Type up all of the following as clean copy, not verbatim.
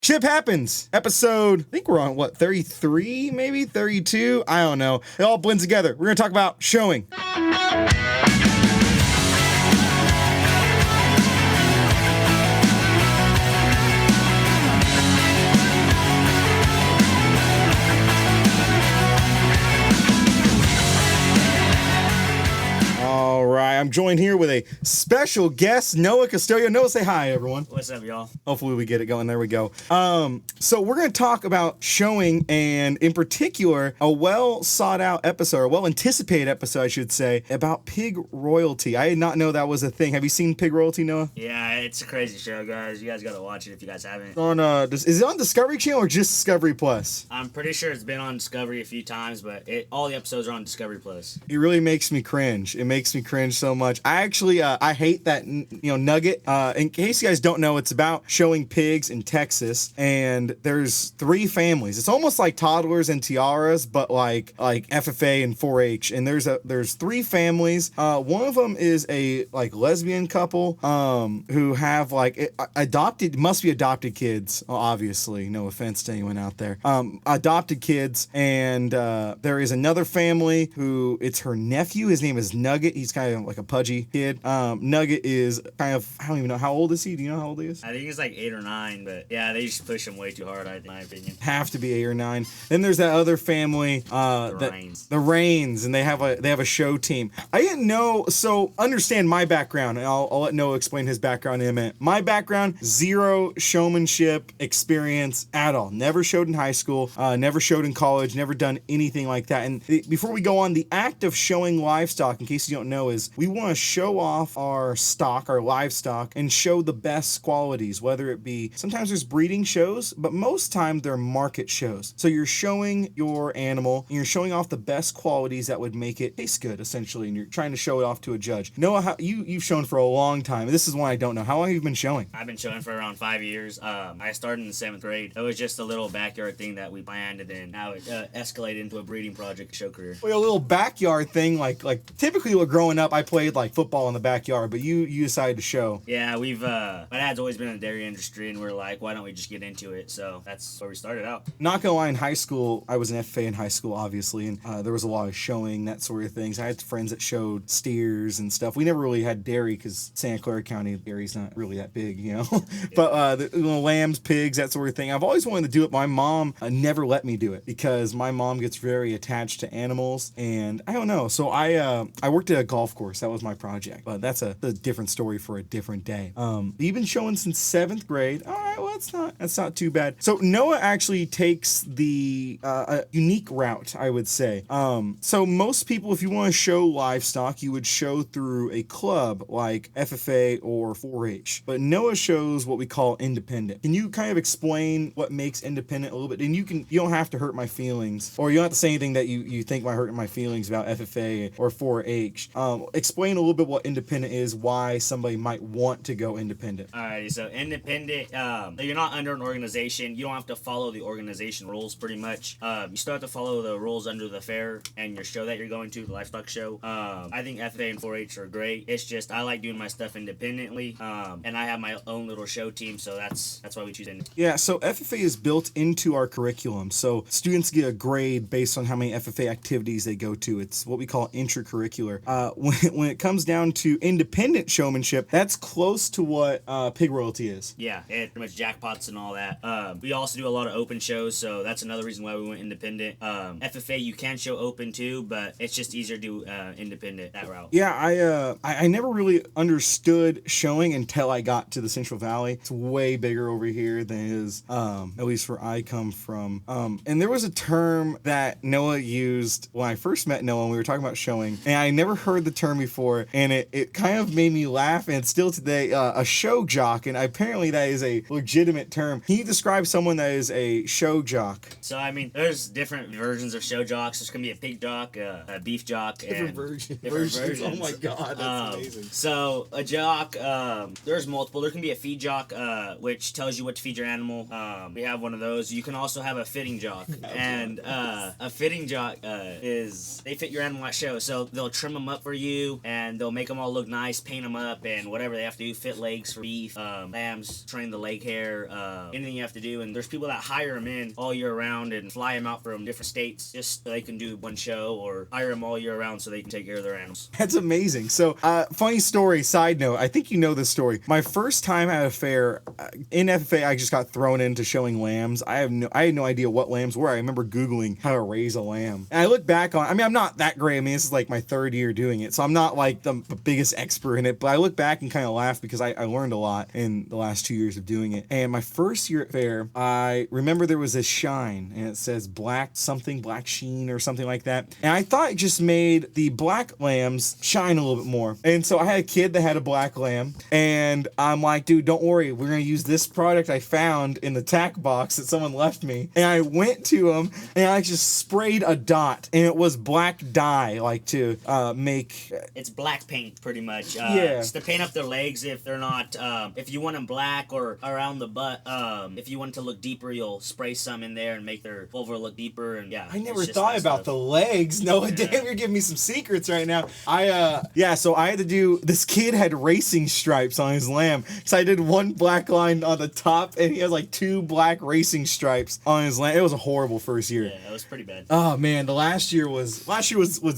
Ship Happens, episode, I think we're on, 33, maybe? 32? I don't know. It all blends together. We're going to talk about showing. All right, I'm joined here with a special guest, Noah Castillo. Noah, say hi, everyone. What's up, y'all? Hopefully we get it going. There we go. So we're going to talk about showing, and in particular, a well sought out episode, or well anticipated episode, I should say, about pig royalty. I did not know that was a thing. Have you seen Pig Royalty, Noah? Yeah, it's a crazy show, guys. You guys gotta watch it if you guys haven't. Is it on Discovery Channel or just Discovery Plus? I'm pretty sure it's been on Discovery a few times, but all the episodes are on Discovery Plus. It really makes me cringe. It makes me cringe so much. I actually, I hate that, nugget. In case you guys don't know, it's about showing pigs in Texas, and there's three families. It's almost like Toddlers and Tiaras, but like FFA and 4-H. And there's three families. One of them is a lesbian couple, who have must be adopted kids. Obviously, no offense to anyone out there. Adopted kids, and there is another family who it's her nephew. His name is Nugget. He's kind of like a pudgy kid. Nugget is kind of, I don't even know, how old is he? Do you know how old he is? I think he's like 8 or 9, but yeah, they just push him way too hard, in my opinion. Have to be 8 or 9. Then there's that other family, the Rains, and they have a show team. I didn't know, so understand my background, and I'll let Noah explain his background in a minute. My background, zero showmanship experience at all. Never showed in high school, never showed in college, never done anything like that. And before we go on, the act of showing livestock, in case you don't know, is we want to show off our stock, our livestock, and show the best qualities, whether it be, sometimes there's breeding shows, but most times they're market shows. So you're showing your animal, and you're showing off the best qualities that would make it taste good, essentially, and you're trying to show it off to a judge. Noah, you've shown for a long time. This is one I don't know. How long have you been showing? I've been showing for around 5 years. I started in the 7th grade. It was just a little backyard thing that we planned, and then now it escalated into a breeding project show career. Well, a little backyard thing, like typically growing up, I played like football in the backyard, but you decided to show. Yeah, my dad's always been in the dairy industry, and we're like, why don't we just get into it? So that's where we started out. Not gonna lie, in high school, I was an FFA in high school, obviously, and there was a lot of showing, that sort of things. I had friends that showed steers and stuff. We never really had dairy because Santa Clara County dairy's not really that big, But lambs, pigs, that sort of thing. I've always wanted to do it. My mom never let me do it because my mom gets very attached to animals, and I don't know. So I worked at a golf course. That was my project, but that's a different story for a different day. You've been showing since 7th grade. All right, well, that's not too bad. So Noah actually takes the unique route, I would say. So most people, if you want to show livestock, you would show through a club like FFA or 4-H. But Noah shows what we call independent. Can you kind of explain what makes independent a little bit? And you don't have to hurt my feelings, or you don't have to say anything that you think might hurt my feelings about FFA or 4-H. Explain a little bit what independent is, why somebody might want to go independent. Alright, so independent, you're not under an organization. You don't have to follow the organization rules, pretty much. You still have to follow the rules under the fair and your show that you're going to, the livestock show. I think FFA and 4-H are great. It's just, I like doing my stuff independently, and I have my own little show team, so that's why we choose independent. Yeah, so FFA is built into our curriculum, so students get a grade based on how many FFA activities they go to. It's what we call intracurricular. When it comes down to independent showmanship, that's close to what pig royalty is. Yeah, it pretty much jackpots and all that. We also do a lot of open shows, so that's another reason why we went independent. FFA, you can show open too, but it's just easier to do independent that route. Yeah, I never really understood showing until I got to the Central Valley. It's way bigger over here than it is, at least where I come from. And there was a term that Noah used when I first met Noah, and we were talking about showing, and I never heard the term before, and it kind of made me laugh, and still today, a show jock, and apparently that is a legitimate term. Can you describe someone that is a show jock? So, I mean, there's different versions of show jocks. There's going to be a pig jock, a beef jock, different versions. Oh my god, that's amazing. So, a jock, there's multiple. There can be a feed jock, which tells you what to feed your animal. We have one of those. You can also have a fitting jock. And a fitting jock is, they fit your animal at show. So, they'll trim them up for you, and they'll make them all look nice, paint them up, and whatever they have to do, fit legs for beef, lambs, train the leg hair, anything you have to do. And there's people that hire them in all year round and fly them out from different states just so they can do one show, or hire them all year round so they can take care of their animals. That's amazing. So, funny story, side note, I think you know this story. My first time at a fair, in FFA, I just got thrown into showing lambs. I had no idea what lambs were. I remember Googling how to raise a lamb. And I look back on, I mean, I'm not that great. I mean, this is like my third year doing it, so I'm not like the biggest expert in it, but I look back and kind of laugh because I learned a lot in the last 2 years of doing it. And my first year at fair, I remember there was this shine, and it says black sheen or something like that. And I thought it just made the black lambs shine a little bit more. And so I had a kid that had a black lamb, and I'm like, dude, don't worry. We're going to use this product I found in the tack box that someone left me. And I went to him, and I just sprayed a dot, and it was black dye, like to make... It's black paint, pretty much. Yeah. It's to paint up their legs if they're not, if you want them black or around the butt. If you want it to look deeper, you'll spray some in there and make their vulva look deeper. And yeah, I never thought about the legs. No, damn, you're giving me some secrets right now. So I had to do, this kid had racing stripes on his lamb. So I did one black line on the top, and he has like 2 black racing stripes on his lamb. It was a horrible first year. Yeah, it was pretty bad. Oh man, the last year was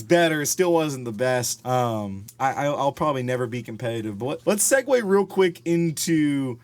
better. It still wasn't the best. I'll probably never be competitive. But let's segue real quick into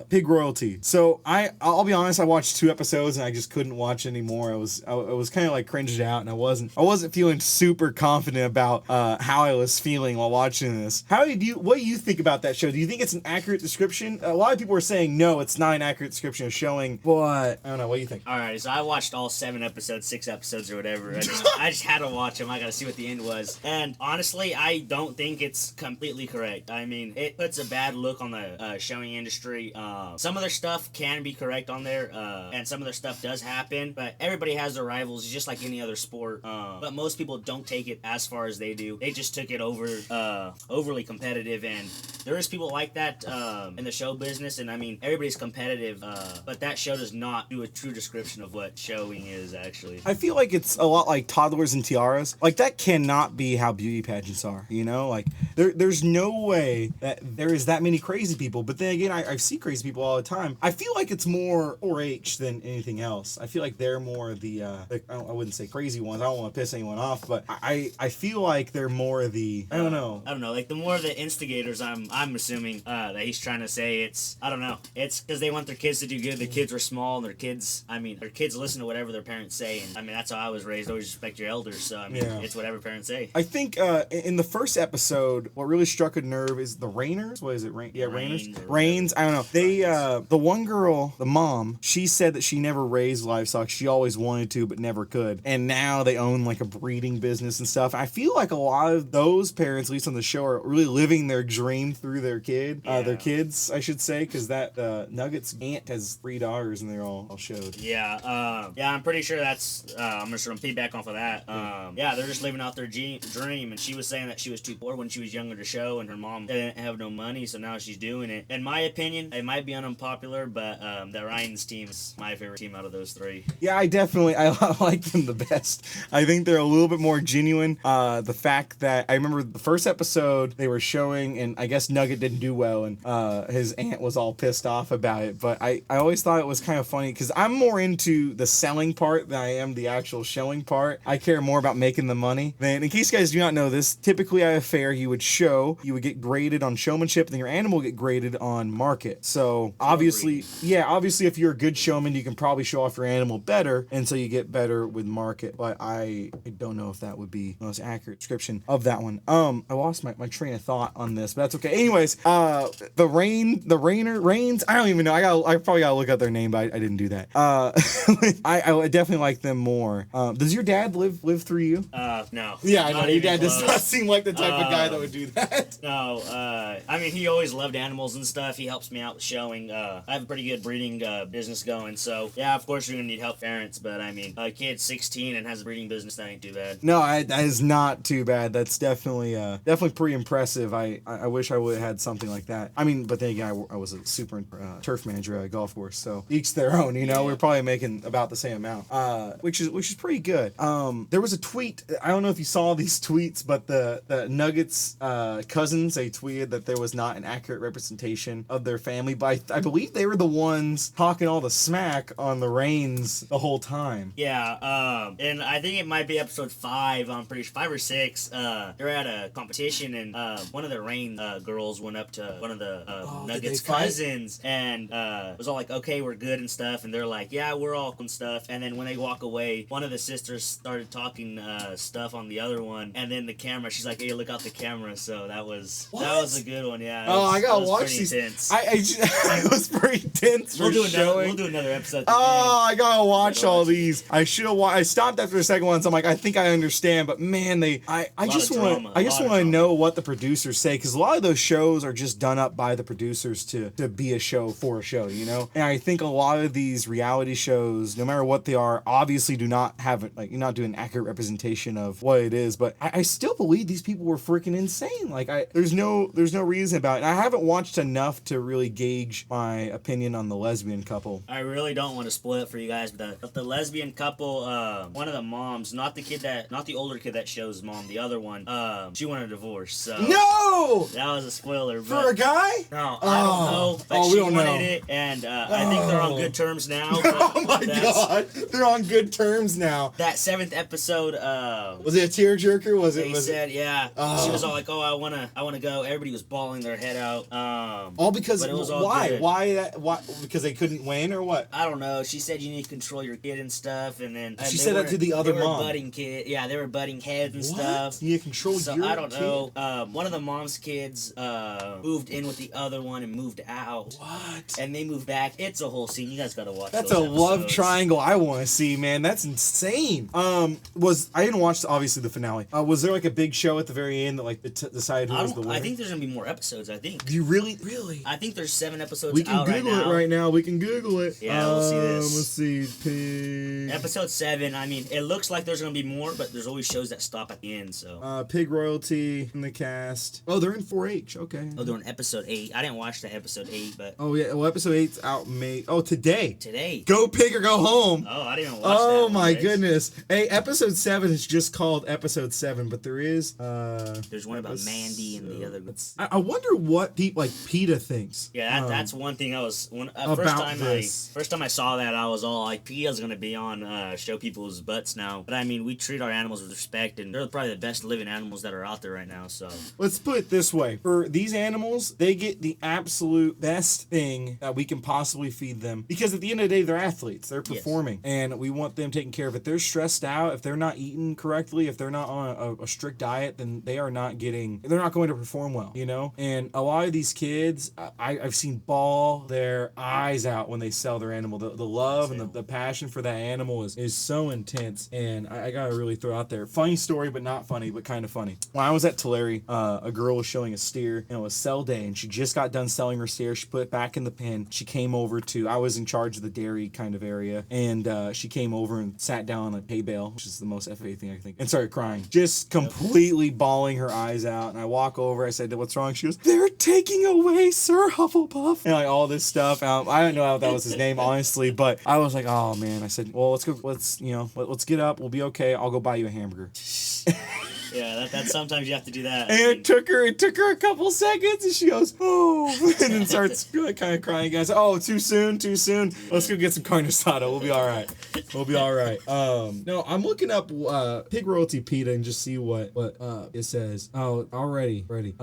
pig royalty. So I'll be honest, I watched 2 episodes and I just couldn't watch anymore. I was kind of like cringed out, and I wasn't feeling super confident about how I was feeling while watching this. What do you think about that show? Do you think it's an accurate description? A lot of people are saying no, it's not an accurate description of showing. But I don't know. What do you think? All right, so I watched all 7 episodes, 6 episodes, or whatever. I just had to watch them. I got to see what the end was. And honestly, I don't think it's completely correct. I mean, it puts a bad look on the showing industry. Some of their stuff can be correct on there, and some of their stuff does happen. But everybody has their rivals, just like any other sport. But most people don't take it as far as they do. They just took it overly competitive, and there is people like that in the show business. And I mean, everybody's competitive, but that show does not do a true description of what showing is actually. I feel like it's a lot like toddlers and tiaras. Like, that cannot be how beauty pageants are, you know? Like, there's no way that there is that many crazy people. But then again, I see crazy people all the time. I feel like it's more 4-H than anything else. I feel like they're more I wouldn't say crazy ones. I don't want to piss anyone off, but I feel like they're more the, I don't know. Like the more the instigators, I'm assuming that he's trying to say it's, I don't know. It's because they want their kids to do good. The kids were small, and their kids listen to whatever their parents say. And I mean, that's how I was raised. Always respect your elders. So I mean, it's whatever parents say. I think in the first episode, what really struck a nerve is the Rainers. What is it? Rains. I don't know. They the one girl, the mom, she said that she never raised livestock. She always wanted to, but never could. And now they own like a breeding business and stuff. I feel like a lot of those parents, at least on the show, are really living their dream through their kids, I should say, because that Nuggets aunt has 3 daughters, and they're all showed. Yeah, I'm pretty sure that's. I'm just gonna piggyback off of that. They're just living out their dream, and she was saying that she was too poor when she was younger to show, and her mom didn't have no money, so now she's doing it. In my opinion, it might be unpopular, but the Ryan's team is my favorite team out of those 3. Yeah, I like them the best. I think they're a little bit more genuine. The fact that I remember the first episode they were showing, and I guess Nugget didn't do well, and his aunt was all pissed off about it. But I always thought it was kind of funny because I'm more into the selling part than I am the actual showing part. I care more about making the money. Then, in case you guys do not know this, typically at a fair you would get graded on showmanship, and your animal would get graded on market. So obviously, if you're a good showman, you can probably show off your animal better, and so you get better with market. But I don't know if that would be the most accurate description of that one. I lost my train of thought on this, but that's okay. Anyways, the Rains, I don't even know. I probably gotta look up their name, but I didn't do that. I definitely like them more. Does your dad live through you? No. Yeah, I know. Your dad does not seem like the type of guy that would do that. No, I mean, he always loved animals and stuff. He helps me out with showing. I have a pretty good breeding business going, so yeah, of course you're gonna need help parents, but I mean, a kid's 16 and has a breeding business, that ain't too bad. No, that is not too bad. That's definitely pretty impressive. I wish I would have had something like that. I mean, but then again, I was a super turf manager at a golf course, so each their own. You know, we're probably making about the same amount, which is pretty good. There was a tweet. I don't know if you saw these tweets, but the Nuggets cousins, they tweeted that there was not an accurate representation of their family, but I believe they were the ones talking all the smack on the Reigns the whole time. Yeah, and I think it might be episode 5, I'm pretty sure, 5 or 6, they're at a competition, and one of the Reign girls went up to one of the Nuggets cousins, and was all like, okay, we're good and stuff, and they're like, yeah, we're all and stuff, and then when they walk away, one of the sisters started talking stuff on the other one, and then the camera, she's like, hey, look out the camera, so that was a good one, yeah. I gotta watch these. Tense. It was pretty tense. We'll do another episode. I gotta watch all these. I should have. I stopped after the second one, so I'm like, I think I understand, but man, I just want to know what the producers say, because a lot of those shows are just done up by the producers to be a show for a show, you know. And I think a lot of these reality shows, no matter what they are, obviously do not have it, like, you're not doing an accurate representation of what it is. But I still believe these people were freaking insane. Like, there's no reason about it. And I haven't watched enough to really gauge my opinion on the lesbian couple. I really don't want to spoil it for you guys, but the lesbian couple, one of the moms, not the older kid that shows mom, the other one, she wanted a divorce. So no, that was a spoiler. For a guy? No, I don't know. But she wanted it, and I think they're on good terms now. Oh my god, they're on good terms now. That 7th episode, was it a tearjerker? They said, yeah. She was all like, "Oh, I wanna go." Everybody was bawling their head out. All because but it was all why? Good. Why because they couldn't win or what? I don't know. She said you need to control your kid and stuff, and then she said that to the other mom. Butting kid, yeah, they were butting heads and stuff. You need to control your kid. I don't know. One of the mom's kids moved in with the other one and moved out. What? And they moved back. It's a whole scene. You guys gotta watch. That's a love triangle I want to see, man. That's insane. I didn't watch obviously the finale. Was there like a big show at the very end that like decided who was the winner? I think there's gonna be more episodes. I think. Do you really? I think there's 7 episodes. We can Google it right now. We can Google it. Yeah, we'll see this. Let's see. Pig. Episode 7. I mean, it looks like there's gonna be more, but there's always shows that stop at the end. So. Pig royalty in the cast. Oh, they're in 4-H. Okay. Oh, they're in episode 8. I didn't watch the episode 8, but. Oh yeah. Well, episode 8's out May. Oh, today. Today. Go Pig or go home. Oh, I didn't even watch that. Oh my goodness. Hey, episode 7 is just called episode 7, but there is there's one about Mandy and the other. I wonder what people like PETA thinks. Yeah, that's one thing I was first time I saw that, I was all like, PETA's gonna be on show people's butts now. But I mean, we treat our animals with respect, and they're probably the best living animals that are out there right now. So let's put it this way: for these animals, they get the absolute best thing that we can possibly feed them, because at the end of the day, they're athletes, they're performing, and we want them taken care of. If they're stressed out, if they're not eating correctly, if they're not on a strict diet, then they're not going to perform well, you know. And a lot of these kids, I've seen bawl their eyes out when they sell their animal. The love and the passion for that animal is so intense, and I gotta really throw out there. Funny story, but not funny, but kind of funny. When I was at Tulare, a girl was showing a steer, and it was sell day, and she just got done selling her steer. She put it back in the pen. She came over I was in charge of the dairy kind of area, and she came over and sat down on a hay bale, which is the most FA thing I think, and started crying, just completely bawling her eyes out. And I walk over, I said, "What's wrong?" She goes, "They're taking away Sir Hufflepuff," and like all this stuff. I don't know how that was his name, honestly, but I was like, oh man. I said, well, let's go. Let's get up. We'll be okay. I'll go buy you a hamburger. Yeah, that sometimes you have to do that. And it took her a couple seconds, and she goes, "Oh," and then starts kind of crying. Guys, "Oh, too soon. Let's go get some carne asada. We'll be all right. No, I'm looking up pig royalty PETA and just see what it says. Oh, already ready.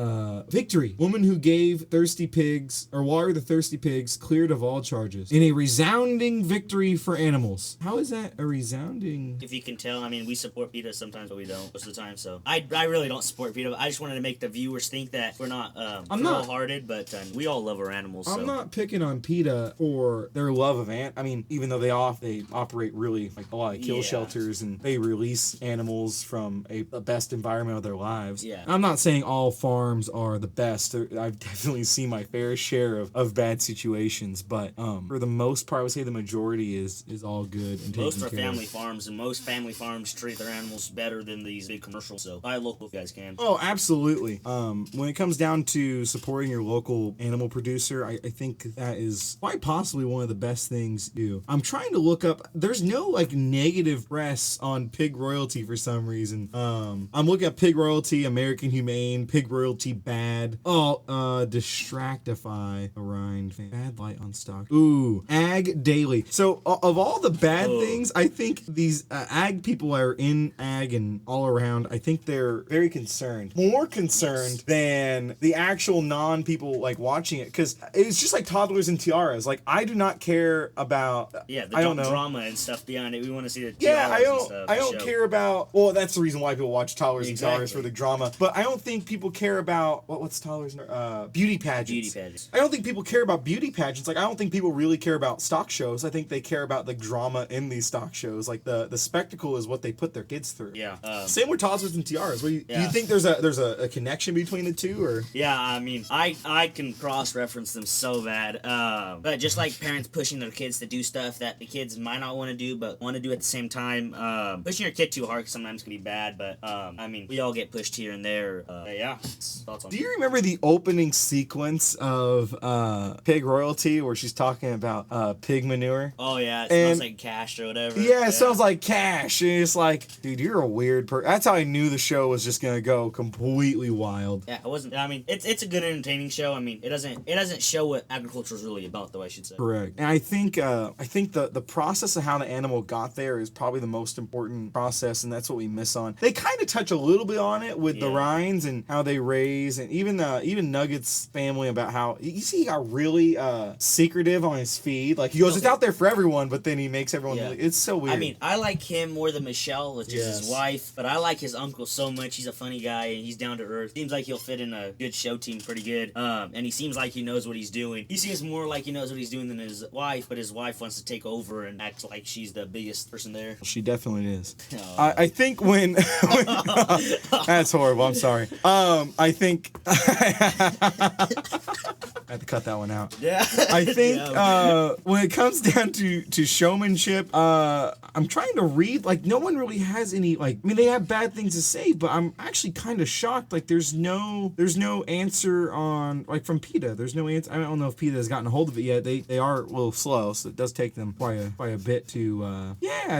Victory: woman who gave thirsty pigs or water the thirsty pigs cleared of all charges in a resounding victory for animals. How is that a resounding? If you can tell, I mean, we support PETA sometimes, but we don't most of the time. So I really don't support PETA. I just wanted to make the viewers think that we're not wholehearted, but we all love our animals. So. I'm not picking on PETA for their love of I mean, even though they operate really like a lot of kill shelters, and they release animals from the best environment of their lives. Yeah. I'm not saying all farms are the best. I've definitely seen my fair share of bad situations, but for the most part, I would say the majority is all good and most taken are care family of. farms, and most family farms treat their animals better than these big commercials. So So buy local if you guys can. Oh, absolutely. When it comes down to supporting your local animal producer, I think that is quite possibly one of the best things to do. I'm trying to look up. There's no like negative press on pig royalty for some reason. I'm looking at pig royalty, American Humane, pig royalty bad. Oh, Distractify, Orion, bad light on stock. Ooh, Ag Daily. So of all the bad things, I think these ag people are in ag and all around. I think they're very concerned, more concerned than the actual non-people like watching it, because it's just like toddlers and tiaras. Like I do not care about. Yeah, the I don't know. drama and stuff beyond it. We want to see the Yeah, tiaras and stuff, I the don't show. care about. Well, that's the reason why people watch toddlers and tiaras Exactly. for the drama. But I don't think people care about what's toddlers? Beauty pageants. Beauty pageants. I don't think people care about beauty pageants. Like I don't think people really care about stock shows. I think they care about the drama in these stock shows. Like the spectacle is what they put their kids through. Yeah. Same with toddlers and tiaras. Do you Yeah. think there's a connection between the two, or? Yeah, I mean, I can cross-reference them so bad. But just like parents pushing their kids to do stuff that the kids might not want to do, but want to do at the same time. Pushing your kid too hard sometimes can be bad, but I mean, we all get pushed here and there. Yeah, thoughts on Do you remember the opening sequence of Pig Royalty where she's talking about pig manure? Oh yeah, it And- smells like cash or whatever. Yeah, it sounds like cash. And it's like, dude, you're a weird person. That's how I knew the show was just gonna go completely wild. Yeah, it wasn't. I mean, it's a good entertaining show. I mean, it doesn't show what agriculture is really about, though I should say. Correct. And I think the process of how the animal got there is probably the most important process, and that's what we miss on. They kind of touch a little bit on it with the Yeah. Ryans and how they raise, and even Nugget's family about how you see he got really secretive on his feed. Like he goes, it's out there for everyone, but then he makes everyone. Yeah. It's so weird. I mean, I like him more than Michelle, which is Yes. his wife, but I like his uncle so much. He's a funny guy and he's down to earth. Seems like he'll fit in a good show team pretty good. And he seems like he knows what he's doing. He seems more like he knows what he's doing than his wife, but his wife wants to take over and act like she's the biggest person there. she definitely is. Oh. I think when that's horrible. I'm sorry. I think I had to cut that one out. Yeah. I think Yeah. when it comes down to showmanship, I'm trying to read. Like no one really has any. Like I mean, they have bad things to say, but I'm actually kind of shocked. Like there's no answer on like from PETA. There's no answer. I don't know if PETA has gotten a hold of it yet. They are a little slow, so it does take them quite a bit to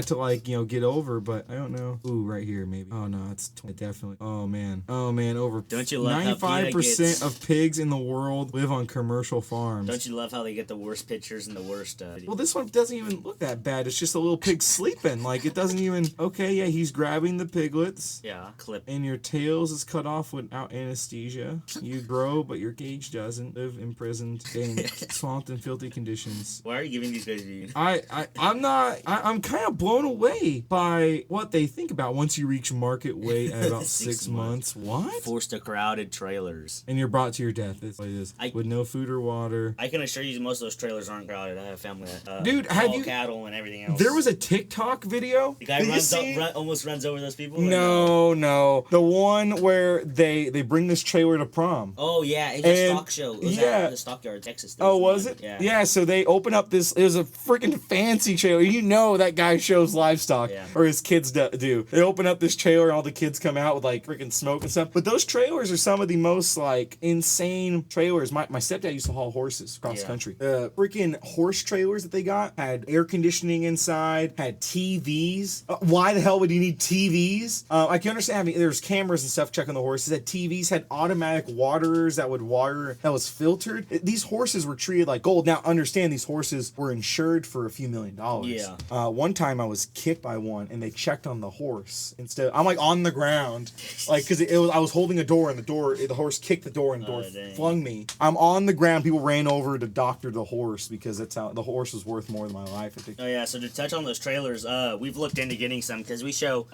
to like get over. But I don't know. Ooh, right here maybe. Oh no, it's definitely. Oh man. Over Don't you love how PETA 95% gets- of pigs in the world live on commercial farms. Don't you love how they get the worst pictures and the worst Well, this one doesn't even look that bad. It's just a little pig sleeping. Like, it doesn't even... Okay, yeah, he's grabbing the piglets. yeah, clip. And your tails is cut off without anesthesia. You grow, but your cage doesn't. Live imprisoned in swamped and filthy conditions. Why are you giving these guys views? I'm kind of blown away by what they think about once you reach market weight at about 6 6 months. What? Forced to crowded trailers. And you're brought to your death. That's what it is. With no food or water. I can assure you most of those trailers aren't crowded. I have family that Dude, have all you- cattle and everything else. There was a TikTok video. the guy Did you runs see? almost runs over those people. or No. The one where they bring this trailer to prom. Oh yeah, it's a And- stock show. It was yeah. at the Stockyard, Texas. There Oh, was one. it? Yeah. Yeah, so they open up this, it was a freaking fancy trailer. You know that guy shows livestock, Yeah. or his kids do. They open up this trailer and all the kids come out with like freaking smoke and stuff. But those trailers are some of the most like insane trailers. My stepdad used to haul horses across the Yeah. country. The freaking horse trailers that they got had air conditioning inside, had TVs. Why the hell would you need TVs? I can understand having, there's cameras and stuff checking the horses. Had TVs, had automatic waterers that would water, that was filtered. These horses were treated like gold. Now understand these horses were insured for a few $1 million. Yeah. One time I was kicked by one and they checked on the horse instead. I'm like on the ground, like because I was holding a door and the horse kicked the door and the door dang. flung me. I'm on the ground. People ran over to doctor the horse because that's how the horse was worth more than my life. I think. Oh yeah, so to touch on those trailers, we've looked into getting some because we show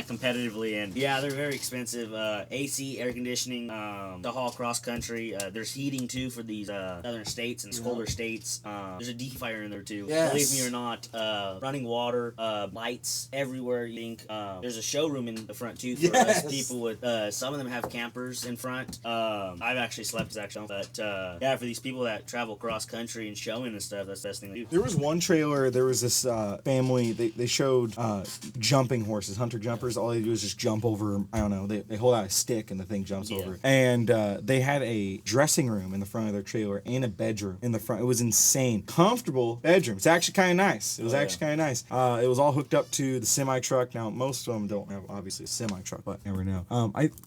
semi-competitively, and yeah, they're very expensive. AC, air conditioning, to haul cross country. There's heating too for these southern states and colder states. There's a dehumidifier in there too. Yes. Believe me or not, running water, lights everywhere. You think there's a showroom in the front too for Yes. us people with. Some of them have campers in front. I've actually slept actually, but yeah, for these people that travel cross country and showing and stuff, that's the best thing to do. There was one trailer. There was this family. They showed jumping horses, hunter jumpers. All they do is just jump jump over. I don't know. They hold out a stick and the thing jumps Yeah. over. And they had a dressing room in the front of their trailer and a bedroom in the front. It was insane, comfortable bedroom. It's actually kind of nice. It was actually kind of nice. It was all hooked up to the semi truck. Now most of them don't have obviously a semi truck, but never know.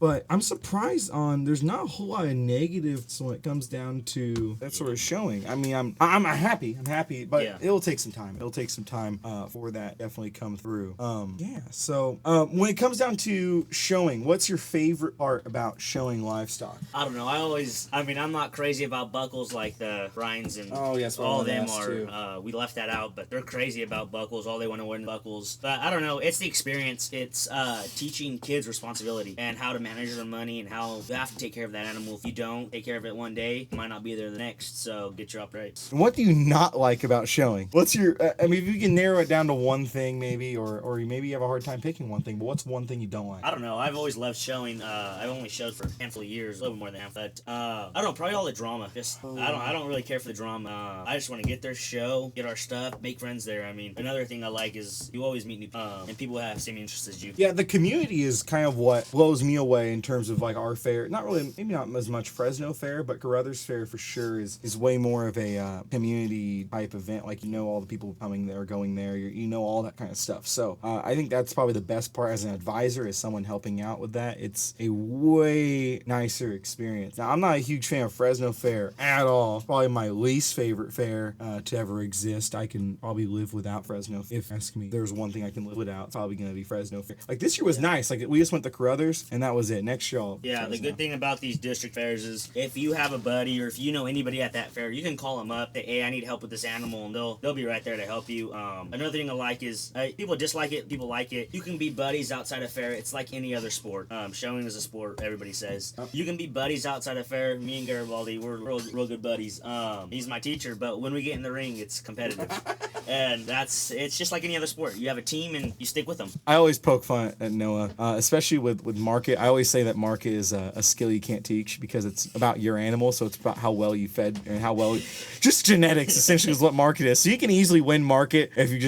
But I'm surprised on there's not a whole lot of negatives when it comes down to that sort of showing. I mean, I'm happy. I'm happy, but Yeah. it'll take some time. It'll take some time for that definitely come through. Yeah. So when it comes down to showing, what's your favorite part about showing livestock? I don't know. I'm not crazy about buckles like the Ryans and Oh, yes, well, all of them that's are. too. We left that out, but they're crazy about buckles. All they want to win buckles. But I don't know. It's the experience. It's teaching kids responsibility and how to manage their money and how you have to take care of that animal. If you don't take care of it one day, it might not be there the next. So get your upright. And what do you not like about showing? What's your? I mean, if you can narrow it down to one thing, maybe, or maybe you have a hard time picking one thing. But what's one thing you don't like? I don't know. I've always loved showing. I've only showed for a handful of years, a little bit more than half. But I don't know. Probably all the drama. I don't really care for the drama. I just want to get their show, get our stuff, make friends there. I mean, another thing I like is you always meet new and people who have the same interests as you. Yeah, the community is kind of what blows me away in terms of like our fair. Not really, maybe not as much Fresno Fair, but Carruthers Fair for sure is way more of a community type event. Like all the people coming there, going there, all that kind of stuff. So I think that's probably the best part as an advisor, as someone helping out with that. It's a way nicer experience. Now I'm not a huge fan of Fresno Fair at all. Probably my least favorite fair to ever exist. I can probably live without Fresno. If you ask me, there's one thing I can live without, it's probably gonna be Fresno Fair. Like this year was nice. Like we just went to Carruthers and that was it. Next year, Yeah, the good thing about these district fairs is if you have a buddy or if you know anybody at that fair, you can call them up. Say, hey, I need help with this animal, and they'll be right there to help you. Another thing I like is people dislike it, people like it. You can be buddies outside of fair. It's like any other sport. Showing is a sport. Everybody says you can be buddies outside of fair. Me and Garibaldi, we're real good buddies. He's my teacher, but when we get in the ring, it's competitive, and it's just like any other sport. You have a team and you stick with them. I always poke fun at Noah, especially with market. I always say that market is a skill you can't teach because it's about your animal, so it's about how well you fed and how well, just genetics essentially is what market is. So you can easily win market if you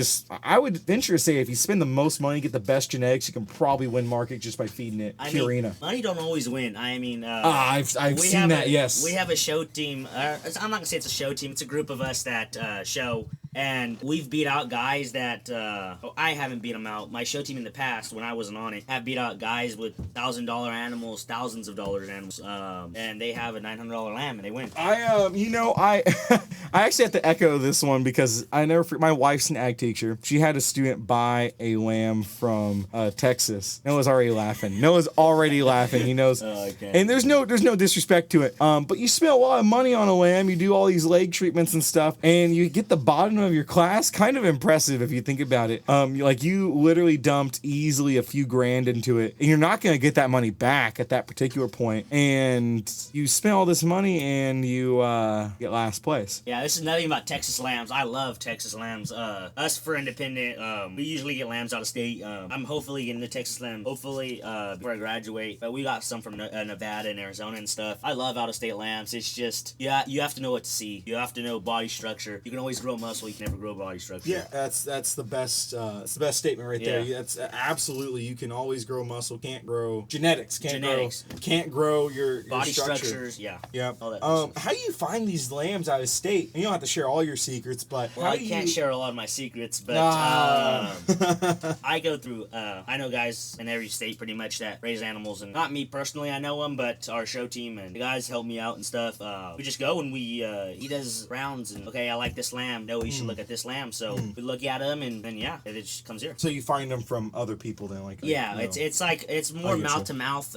I would venture to say if you spend the most money, get the best genetics, you can probably win market just by feeding it Purina. Money don't always win. I mean, I've seen that. Yes, we have a show team. I'm not gonna say it's a show team. It's a group of us that show. And we've beat out guys that I haven't beat them out. My show team in the past, when I wasn't on it, have beat out guys with $1,000 animals, thousands of dollars animals, and they have a $900 lamb and they win. I actually have to echo this one because my wife's an ag teacher. She had a student buy a lamb from Texas. Noah's already laughing. He knows. Okay. And there's no disrespect to it. But you spend a lot of money on a lamb. You do all these leg treatments and stuff, and you get the bottom of your class. Kind of impressive if you think about it. You literally dumped easily a few grand into it, and you're not going to get that money back at that particular point. And you spent all this money, and you get last place. Yeah, this is nothing about Texas lambs. I love Texas lambs. Us for independent, we usually get lambs out of state. I'm hopefully getting the Texas lamb. Hopefully before I graduate, but we got some from Nevada and Arizona and stuff. I love out of state lambs. It's just you have to know what to see. You have to know body structure. You can always grow muscle. You can never grow body structure. Yeah, that's the best. It's the best statement right there. Yeah. That's absolutely. You can always grow muscle. Can't grow genetics. Genetics. Can't grow your Body structure. structures. Yeah. Yeah. All that How do you find these lambs out of state? And you don't have to share all your secrets, but well, I can't share a lot of my secrets, but I go through. I know guys in every state pretty much that raise animals, and not me personally. I know them, but our show team and the guys help me out and stuff. We just go and he does rounds and okay, I like this lamb. No, you should look at this lamb. So we look at him and then it just comes here. So you find them from other people then, like it's more mouth to mouth.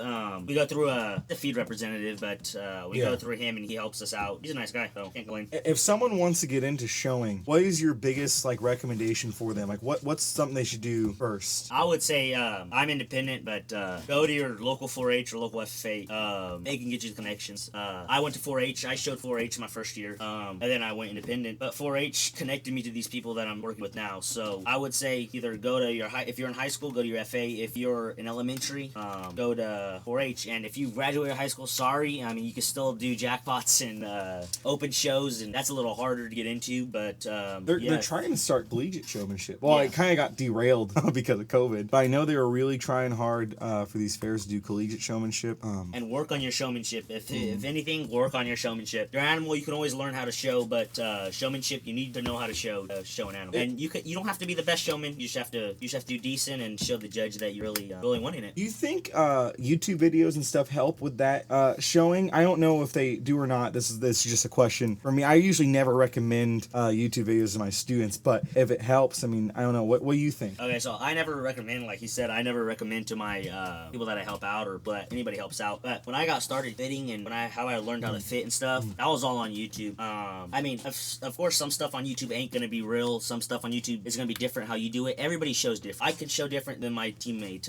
We go through the feed representative, but we go through him and he helps us out. He's a nice guy, so can't complain. If someone wants to get into showing, what is your biggest recommendation for them? Like what's something they should do first? I would say I'm independent, but go to your local 4-H or local FFA. They can get you the connections. I went to 4-H. I showed 4-H my first year, and then I went independent. But 4-H connects connected me to these people that I'm working with now. So I would say either go to your if you're in high school, go to your FA. If you're in elementary, go to 4-H. And if you graduate high school, sorry, I mean you can still do jackpots and open shows, and that's a little harder to get into. But they're trying to start collegiate showmanship. Well, it kind of got derailed because of COVID, but I know they were really trying hard for these fairs to do collegiate showmanship. And work on your showmanship. If anything, work on your showmanship. Your animal, you can always learn how to show, but showmanship, you need to know how to show an animal. And you don't have to be the best showman. You just have to do decent and show the judge that you really wanting it. Do you think YouTube videos and stuff help with that showing? I don't know if they do or not. This is just a question for me. I usually never recommend YouTube videos to my students, but if it helps, I mean, I don't know. What do you think? Okay, so I never recommend, like he said, I never recommend to my people that I help out or that anybody helps out. But when I got started fitting and how I learned how to fit and stuff, that was all on YouTube. I mean, of course, some stuff on YouTube ain't gonna be real. Some stuff on YouTube is gonna be different how you do it. Everybody shows different. I could show different than my teammate.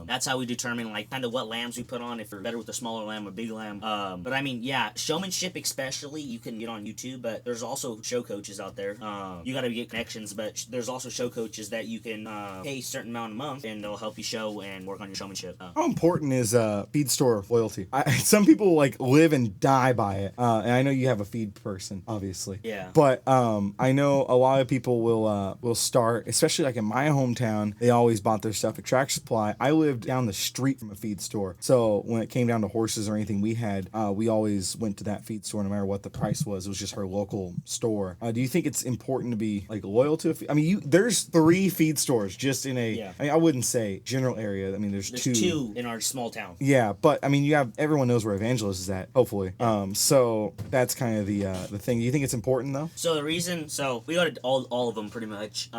That's how we determine like kind of what lambs we put on, if we're better with a smaller lamb or big lamb. But I mean, yeah, showmanship especially you can get on YouTube, but there's also show coaches out there. You gotta get connections, but there's also show coaches that you can pay a certain amount a month and they'll help you show and work on your showmanship. How important is feed store loyalty? Some people like live and die by it, and I know you have a feed person, obviously. Yeah. But I know a lot of people will start, especially like in my hometown. They always bought their stuff at Tractor Supply. I lived down the street from a feed store, so when it came down to horses or anything we had, we always went to that feed store no matter what the price was. It was just her local store. Do you think it's important to be like loyal to I mean, there's 3 feed stores just in a. Yeah. I mean, I wouldn't say general area. I mean, there's 2 in our small town. Yeah, but I mean, everyone knows where Evangelist is at, hopefully. So that's kind of the thing. Do you think it's important though? So the reason, we go to all of them pretty much.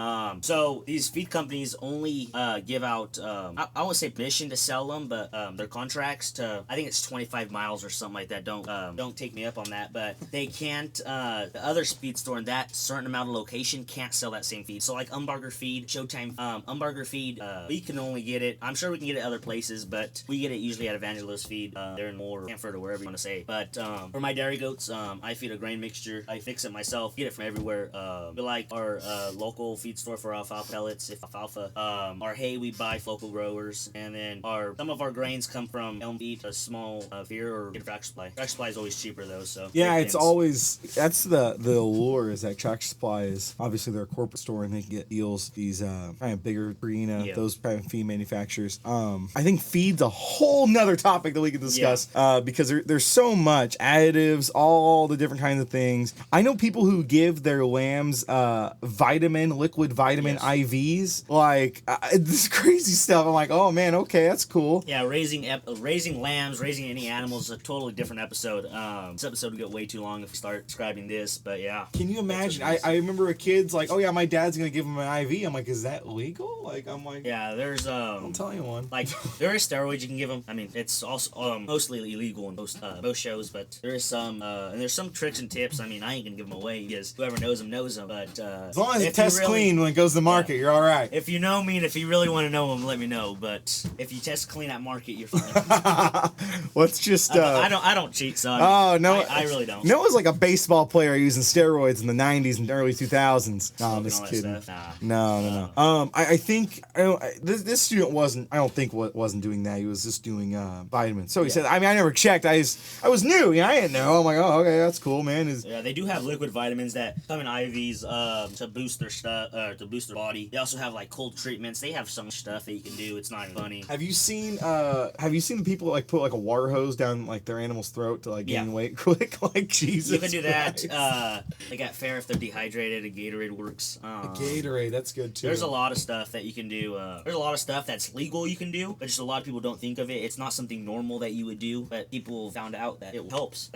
So these feed companies only give out, I won't say permission to sell them, but their contracts to, I think it's 25 miles or something like that. Don't take me up on that, but they can't. The other feed store in that certain amount of location can't sell that same feed. So like Umbarger Feed, Showtime, Umbarger Feed, we can only get it. I'm sure we can get it other places, but we get it usually at Evangelist Feed. They're in Moore, Hanford, or wherever you want to say. But for my dairy goats, I feed a grain mixture. I fix it myself. Get it from everywhere. We like our local feed store for alfalfa pellets. If alfalfa, our hay we buy from local growers, and then some of our grains come from Elm Feed, a small here, or get Tractor Supply. Tractor Supply is always cheaper though. So yeah, it's always that's the allure is that Tractor Supply is obviously they're a corporate store and they can get deals. These kind of bigger Purina, those kind of feed manufacturers. I think feed's a whole nother topic that we could discuss because there's so much additives, all the different kinds of things. I know people who give their lambs liquid vitamin IVs, like this crazy stuff. I'm like, oh man, okay, that's cool. Yeah, raising lambs, raising any animals is a totally different episode. This episode would get way too long if we start describing this, but yeah. Can you imagine? I remember a kid's like, oh yeah, my dad's gonna give him an IV. I'm like, is that legal? Like, I'm like, yeah, there's I'll tell you one. Like there is steroids you can give them. I mean, it's also mostly illegal in most shows, but there is some and there's some tricks and tips. I mean, I ain't gonna give them away because whoever knows them knows them. But as long as it tests clean when it goes to the market, you're all right. If you know me and if you really want to know them, let me know. But if you test clean at market, you're fine. Let's just. I don't cheat, son. Oh no, I really don't. Noah's like a baseball player using steroids in the '90s and early 2000s. No, I'm just kidding. No. I think this student wasn't. I don't think wasn't doing that. He was just doing vitamins. So he said. I mean, I never checked. I was new. I didn't know. I'm like, oh, okay, that's cool, man. Yeah, they do have liquid vitamins that come in IVs to boost their stuff, to boost their body. They also have like cold treatments. They have some stuff that you can do. It's not even funny. Have you seen the people like put like a water hose down like their animal's throat to like gain weight quick? Like Jesus. You can do that. Like at fair if they're dehydrated, a Gatorade works. A Gatorade, that's good too. There's a lot of stuff that you can do. There's a lot of stuff that's legal you can do, but just a lot of people don't think of it. It's not something normal that you would do, but people found out that it helps.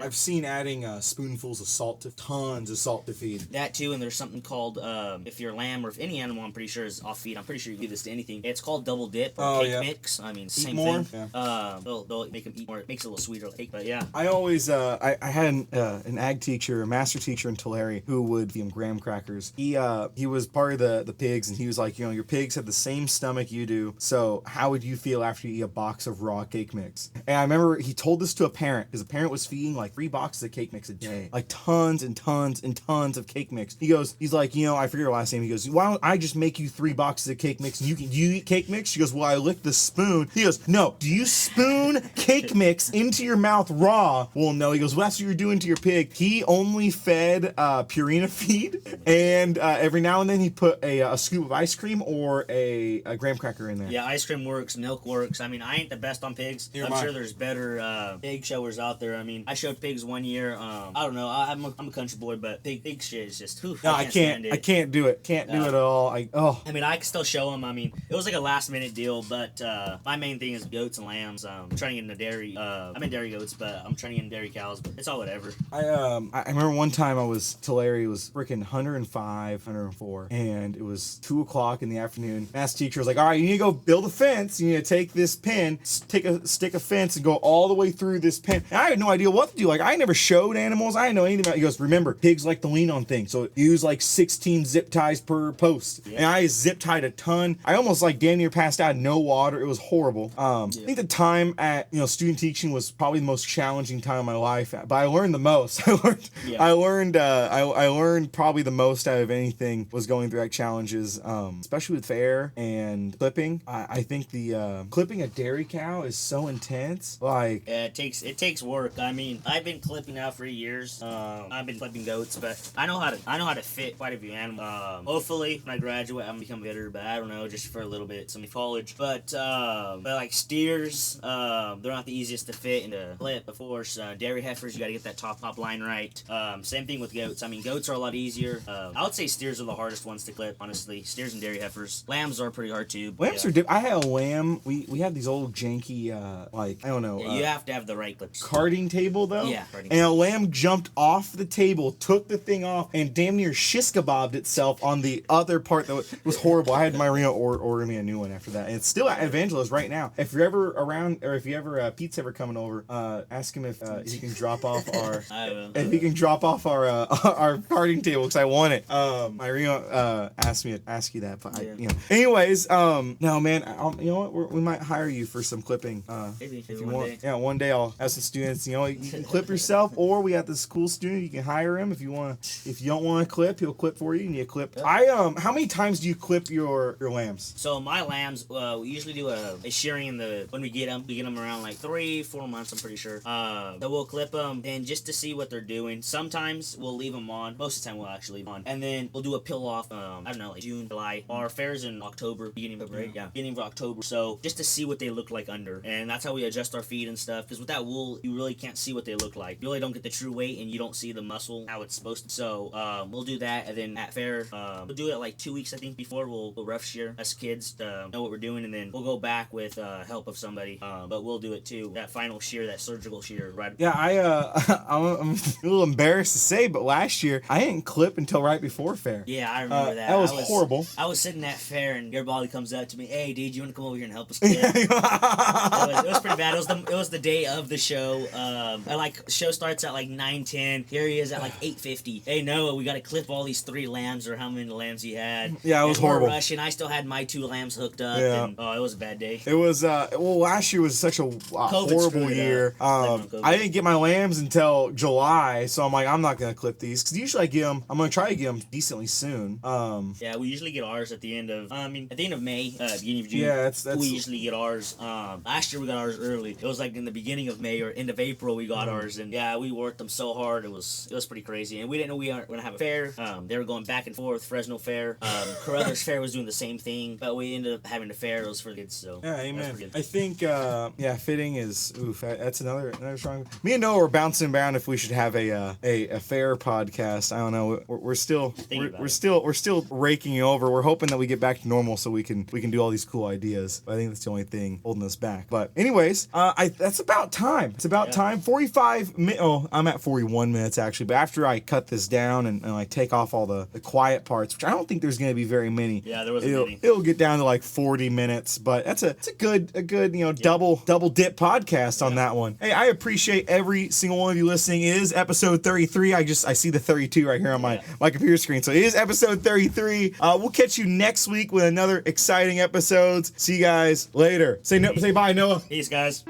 I've seen adding spoonfuls of salt tons of salt to feed. That too, and there's something called if your lamb or if any animal I'm pretty sure is off feed. I'm pretty sure you can do this to anything. It's called double dip or cake mix. I mean, same thing. Yeah. They'll make them eat more. It makes it a little sweeter like cake, but yeah. I always I had an ag teacher, a master teacher in Tulare who would feed him graham crackers. He was part of the pigs, and he was like, your pigs have the same stomach you do, so how would you feel after you eat a box of raw cake mix? And I remember he told this to a parent because the parent was feeding like 3 boxes of cake mix a day, like tons and tons and tons of cake mix. He's like, I forget her last name. He goes, why don't I just make you 3 boxes of cake mix and you eat cake mix? She goes, well, I lick the spoon. He goes, no, do you spoon cake mix into your mouth raw? Well, no. He goes, well, that's what you're doing to your pig. He only fed Purina feed, and every now and then he put a scoop of ice cream or a graham cracker in there. Yeah, ice cream works, milk works. I mean, I ain't the best on pigs. I'm sure there's better pig showers out there. I mean, I showed pigs one year. I don't know. I'm a country boy, but pig shit is just. Whew, no, I can't do it. Can't do it at all. I mean, I can still show them. I mean, it was like a last minute deal, but my main thing is goats and lambs. I'm trying to get into dairy. I'm in dairy goats, but I'm trying to get into dairy cows. But it's all whatever. I remember one time I was Tulare. It was freaking 105, 104, and it was 2:00 in the afternoon. Math teacher was like, all right, you need to go build a fence. You need to take this pin, take a stick of fence, and go all the way through this pin. And I had no idea what to do. Like, I never showed animals. I didn't know anything about it. He goes, remember, pigs like to lean on things, so use like 16 zip ties per post. Yeah. And I zip tied a ton. I almost like damn near passed out. No water. It was horrible. I think the time at student teaching was probably the most challenging time of my life, but I learned the most. I learned probably the most out of anything was going through like challenges, especially with fair and clipping. I think the clipping a dairy cow is so intense. Like, yeah, it takes work. I mean, I've been clipping now for years. I've been clipping goats, but I know how to fit quite a few animals. Hopefully when I graduate I'm gonna become better, but I don't know, just for a little bit, some college. But like steers, they're not the easiest to fit and to clip. Of course, dairy heifers, you gotta get that top line right. Same thing with goats. I mean, goats are a lot easier. I would say steers are the hardest ones to clip, honestly. Steers and dairy heifers. Lambs are pretty hard too. Lambs are I had a lamb. We have these old janky like, I don't know. Yeah, you have to have the right clips. Carding table though. Yeah. And a lamb jumped off the table, took the thing off, and damn near shish kebabbed itself on the other part. That was horrible. I had Marino order me a new one after that, and it's still at Evangela's right now. If you're ever around, or if you ever Pete's ever coming over, ask him if he can drop off our our carding table, because I want it. Marino asked me to ask you that, but anyways, no man, you know what? We might hire you for some clipping. Maybe if you one want. day. Yeah, one day I'll have some students. You can clip yourself, or we got this cool student. You can hire him if you want. If you don't want to clip, he'll clip for you. You need a clip. Yep. How many times do you clip your lambs? So my lambs, we usually do a shearing when we get them. We get them around like 3-4 months, I'm pretty sure. So we'll clip them, and just to see what they're doing. Sometimes we'll leave them on. Most of the time we'll actually leave them on, and then we'll do a peel off. I don't know, like June, July. Our fair's in October, beginning of October. Yeah, beginning of October. So just to see what they look like under, and that's how we adjust our feed and stuff. Because with that wool, you really can't see what they look like. You really don't get the true weight, and you don't see the muscle how it's supposed to. So we'll do that, and then at fair, we'll do it like 2 weeks I think before. We'll rough shear us kids to know what we're doing, and then we'll go back with help of somebody. But we'll do it too. That final shear, that surgical shear, right? Yeah, I'm a little embarrassed to say, but last year I didn't clip until right before fair. Yeah, I remember that. That was horrible. I was sitting at fair, and your body comes up to me, "Hey, dude, you want to come over here and help us clip?" It was pretty bad. It was the day of the show. Show starts at like 9:10. Here he is at like 8:50. Hey, Noah, we got to clip all these 3 lambs, or how many lambs he had. Yeah, it was horrible. We're rushing. I still had my 2 lambs hooked up. Yeah. And, it was a bad day. It was last year was such a horrible year. I didn't get my lambs until July, so I'm like, I'm not gonna clip these, because usually I'm gonna try to get them decently soon. Yeah, we usually get ours at the end of May, beginning of June. Yeah, that's we usually get ours. Last year we got ours early. It was like in the beginning of May or end of April we got ours, and yeah, we worked them so hard. It was pretty crazy, and we didn't know we were gonna have a fair. They were going back and forth. Fresno Fair, Carruthers Fair was doing the same thing, but we ended up having a fair. It was for the kids, so yeah, amen. I think fitting is that's another strong. Me and Noah were bouncing around if we should have a fair podcast. I don't know. We're still raking over. We're hoping that we get back to normal so we can do all these cool ideas. But I think that's the only thing holding us back. But anyways, that's about time. It's about time. 45 minutes. Oh, I'm at 41 minutes actually. But after I cut this down and I take off all the quiet parts, which I don't think there's going to be very many. Yeah, there wasn't many. It'll get down to like 40 minutes. But it's a good double dip podcast on that one. Hey, I appreciate every single one of you listening. It is episode 33. I see the 32 right here on my computer screen. So it is episode 33. We'll catch you next week with another exciting episodes. See you guys later. Say bye, Noah. Peace, guys.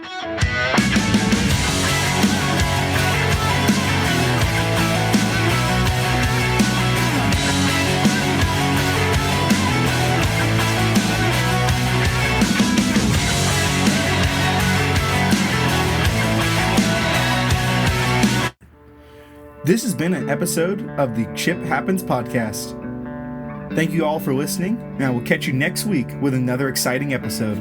This has been an episode of the Chip Happens podcast. Thank you all for listening, and I will catch you next week with another exciting episode.